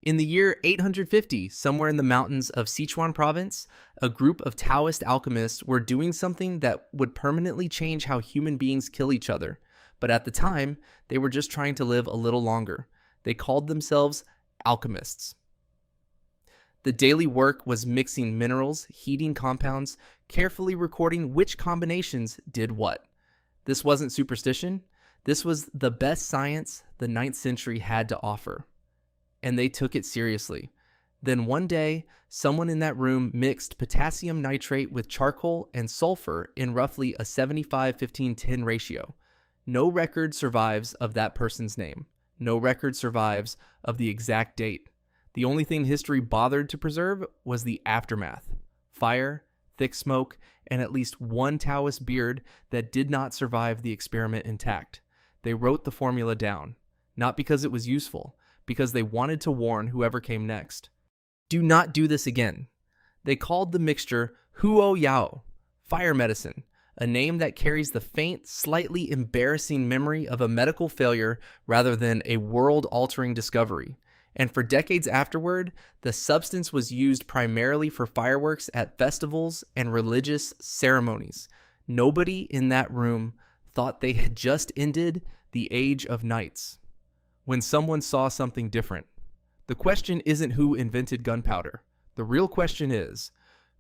In the year 850, somewhere in the mountains of Sichuan province, a group of Taoist alchemists were doing something that would permanently change how human beings kill each other. But at the time, they were just trying to live a little longer. They called themselves alchemists. The daily work was mixing minerals, heating compounds, carefully recording which combinations did what. This wasn't superstition. This was the best science the 9th century had to offer. And they took it seriously. Then one day, someone in that room mixed potassium nitrate with charcoal and sulfur in roughly a 75-15-10 ratio. No record survives of that person's name. No record survives of the exact date. The only thing history bothered to preserve was the aftermath. Fire, thick smoke, and at least one Taoist beard that did not survive the experiment intact. They wrote the formula down, not because it was useful, because they wanted to warn whoever came next. Do not do this again. They called the mixture Huo Yao, fire medicine, a name that carries the faint, slightly embarrassing memory of a medical failure rather than a world-altering discovery. And for decades afterward, the substance was used primarily for fireworks at festivals and religious ceremonies. Nobody in that room thought they had just ended the Age of Knights when someone saw something different. The question isn't who invented gunpowder. The real question is,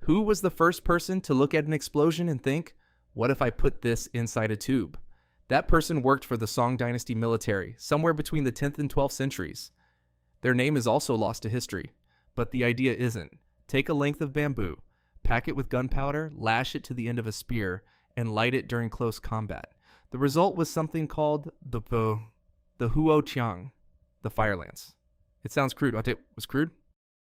who was the first person to look at an explosion and think, what if I put this inside a tube? That person worked for the Song Dynasty military, somewhere between the 10th and 12th centuries. Their name is also lost to history, but the idea isn't. Take a length of bamboo, pack it with gunpowder, lash it to the end of a spear, and light it during close combat. The result was something called the Huo Qiang, the fire lance. It sounds crude. It was crude?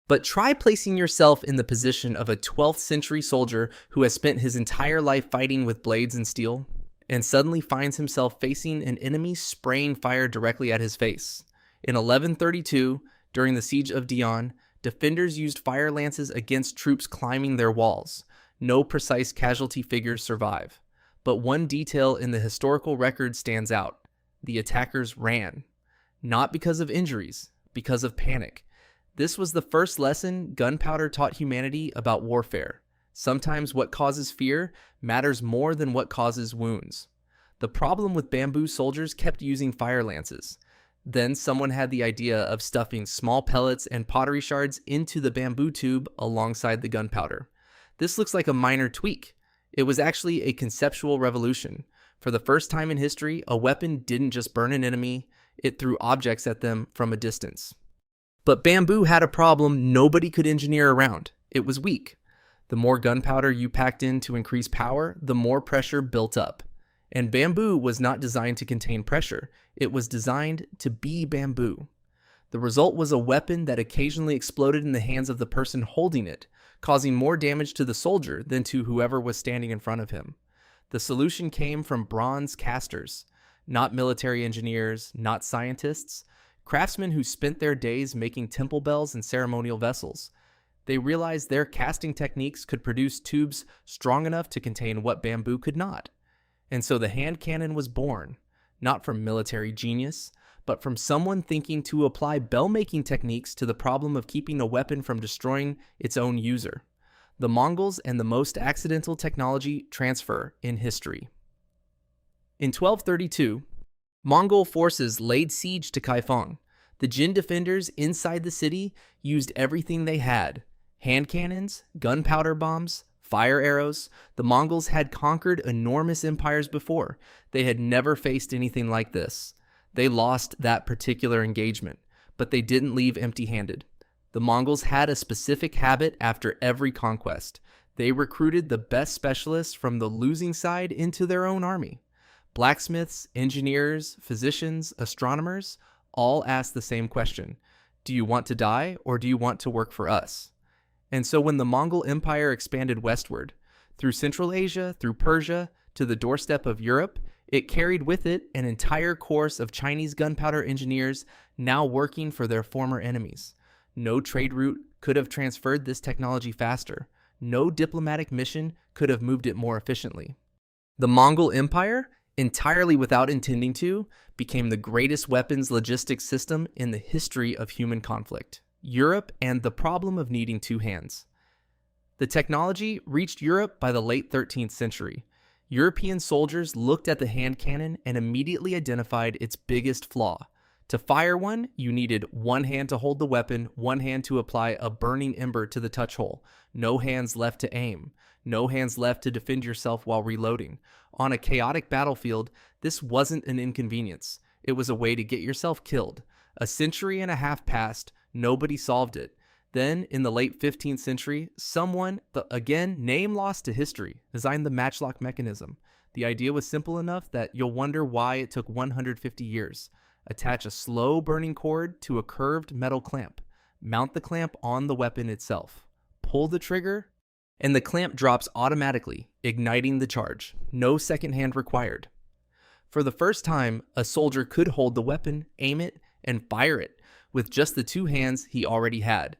But try placing yourself in the position of a 12th century soldier who has spent his entire life fighting with blades and steel, and suddenly finds himself facing an enemy spraying fire directly at his face. In 1132, during the siege of Dijon, defenders used fire lances against troops climbing their walls. No precise casualty figures survive. But one detail in the historical record stands out. The attackers ran. Not because of injuries, because of panic. This was the first lesson gunpowder taught humanity about warfare. Sometimes what causes fear matters more than what causes wounds. The problem with bamboo soldiers kept using fire lances. Then someone had the idea of stuffing small pellets and pottery shards into the bamboo tube alongside the gunpowder. This looks like a minor tweak. It was actually a conceptual revolution. For the first time in history, a weapon didn't just burn an enemy, it threw objects at them from a distance. But bamboo had a problem nobody could engineer around. It was weak. The more gunpowder you packed in to increase power, the more pressure built up. And bamboo was not designed to contain pressure. It was designed to be bamboo. The result was a weapon that occasionally exploded in the hands of the person holding it, causing more damage to the soldier than to whoever was standing in front of him. The solution came from bronze casters, not military engineers, not scientists, craftsmen who spent their days making temple bells and ceremonial vessels. They realized their casting techniques could produce tubes strong enough to contain what bamboo could not. And so the hand cannon was born, not from military genius, but from someone thinking to apply bell-making techniques to the problem of keeping a weapon from destroying its own user. The Mongols and the most accidental technology transfer in history. In 1232, Mongol forces laid siege to Kaifeng. The Jin defenders inside the city used everything they had: hand cannons, gunpowder bombs, fire arrows. The Mongols had conquered enormous empires before. They had never faced anything like this. They lost that particular engagement, but they didn't leave empty-handed. The Mongols had a specific habit after every conquest. They recruited the best specialists from the losing side into their own army. Blacksmiths, engineers, physicians, astronomers all asked the same question: do you want to die or do you want to work for us? And so when the Mongol Empire expanded westward, through Central Asia, through Persia, to the doorstep of Europe, it carried with it an entire course of Chinese gunpowder engineers now working for their former enemies. No trade route could have transferred this technology faster. No diplomatic mission could have moved it more efficiently. The Mongol Empire, entirely without intending to, became the greatest weapons logistics system in the history of human conflict. Europe and the problem of needing two hands. The technology reached Europe by the late 13th century. European soldiers looked at the hand cannon and immediately identified its biggest flaw. To fire one, you needed one hand to hold the weapon, one hand to apply a burning ember to the touch hole, no hands left to aim, no hands left to defend yourself while reloading. On a chaotic battlefield, this wasn't an inconvenience. It was a way to get yourself killed. A century and a half passed, nobody solved it. Then, in the late 15th century, someone, again, name lost to history, designed the matchlock mechanism. The idea was simple enough that you'll wonder why it took 150 years. Attach a slow burning cord to a curved metal clamp. Mount the clamp on the weapon itself. Pull the trigger, and the clamp drops automatically, igniting the charge. No second hand required. For the first time, a soldier could hold the weapon, aim it, and fire it with just the two hands he already had.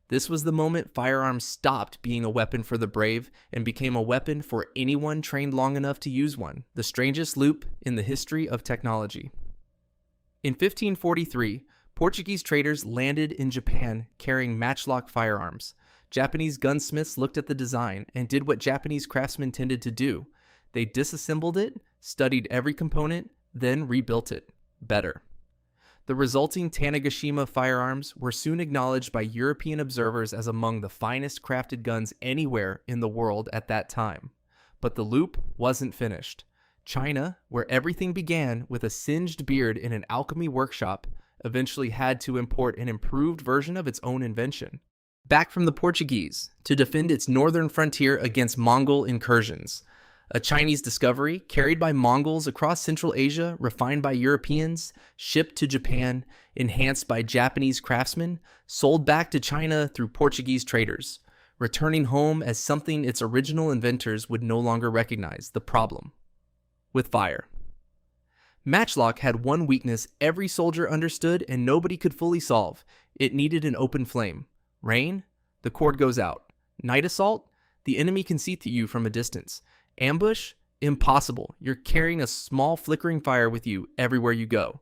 This was the moment firearms stopped being a weapon for the brave and became a weapon for anyone trained long enough to use one, the strangest loop in the history of technology. In 1543, Portuguese traders landed in Japan carrying matchlock firearms. Japanese gunsmiths looked at the design and did what Japanese craftsmen tended to do. They disassembled it, studied every component, then rebuilt it better. The resulting Tanegashima firearms were soon acknowledged by European observers as among the finest crafted guns anywhere in the world at that time. But the loop wasn't finished. China, where everything began with a singed beard in an alchemy workshop, eventually had to import an improved version of its own invention. Back from the Portuguese, to defend its northern frontier against Mongol incursions. A Chinese discovery carried by Mongols across Central Asia, refined by Europeans, shipped to Japan, enhanced by Japanese craftsmen, sold back to China through Portuguese traders, returning home as something its original inventors would no longer recognize: the problem with fire. Matchlock had one weakness every soldier understood and nobody could fully solve. It needed an open flame. Rain, the cord goes out. Night assault, the enemy can see through you from a distance. Ambush, impossible. You're carrying a small flickering fire with you everywhere you go.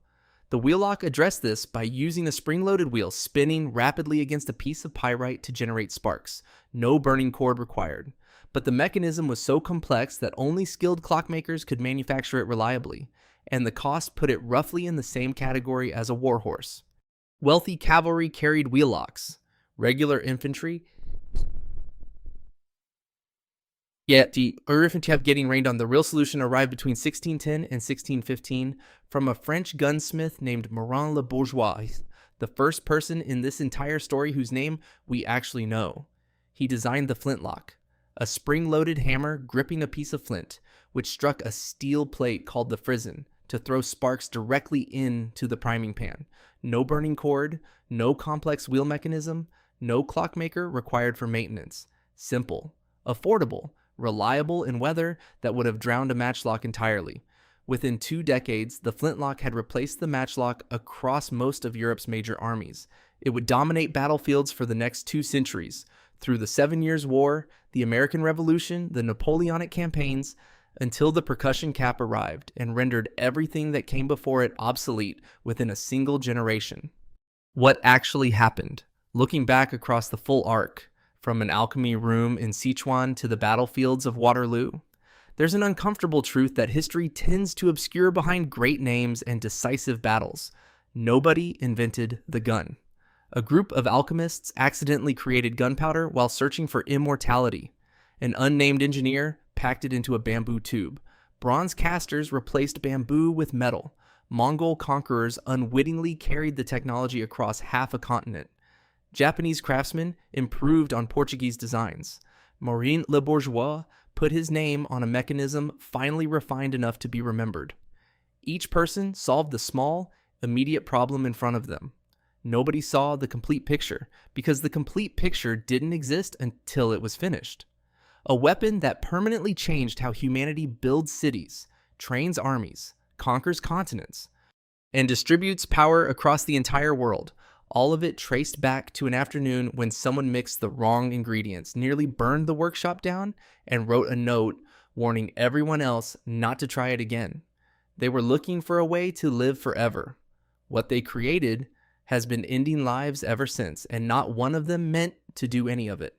The wheel lock addressed this by using a spring-loaded wheel spinning rapidly against a piece of pyrite to generate sparks. No burning cord required. But the mechanism was so complex that only skilled clockmakers could manufacture it reliably, and the cost put it roughly in the same category as a warhorse. Wealthy cavalry carried wheel locks. Regular infantry, yet the infantry getting rained on. The real solution arrived between 1610 and 1615 from a French gunsmith named Morand le Bourgeois, the first person in this entire story whose name we actually know. He designed the flintlock, a spring-loaded hammer gripping a piece of flint, which struck a steel plate called the frizzen to throw sparks directly into the priming pan. No burning cord, no complex wheel mechanism, no clockmaker required for maintenance. Simple, affordable, reliable in weather that would have drowned a matchlock entirely. Within 2 decades, the flintlock had replaced the matchlock across most of Europe's major armies. It would dominate battlefields for the next 2 centuries, through the 7 Years' War, the American Revolution, the Napoleonic campaigns, until the percussion cap arrived and rendered everything that came before it obsolete within a single generation. What actually happened? Looking back across the full arc, from an alchemy room in Sichuan to the battlefields of Waterloo, there's an uncomfortable truth that history tends to obscure behind great names and decisive battles. Nobody invented the gun. A group of alchemists accidentally created gunpowder while searching for immortality. An unnamed engineer packed it into a bamboo tube. Bronze casters replaced bamboo with metal. Mongol conquerors unwittingly carried the technology across half a continent. Japanese craftsmen improved on Portuguese designs. Morand le Bourgeois put his name on a mechanism finally refined enough to be remembered. Each person solved the small, immediate problem in front of them. Nobody saw the complete picture, because the complete picture didn't exist until it was finished. A weapon that permanently changed how humanity builds cities, trains armies, conquers continents, and distributes power across the entire world. All of it traced back to an afternoon when someone mixed the wrong ingredients, nearly burned the workshop down, and wrote a note warning everyone else not to try it again. They were looking for a way to live forever. What they created has been ending lives ever since, and not one of them meant to do any of it.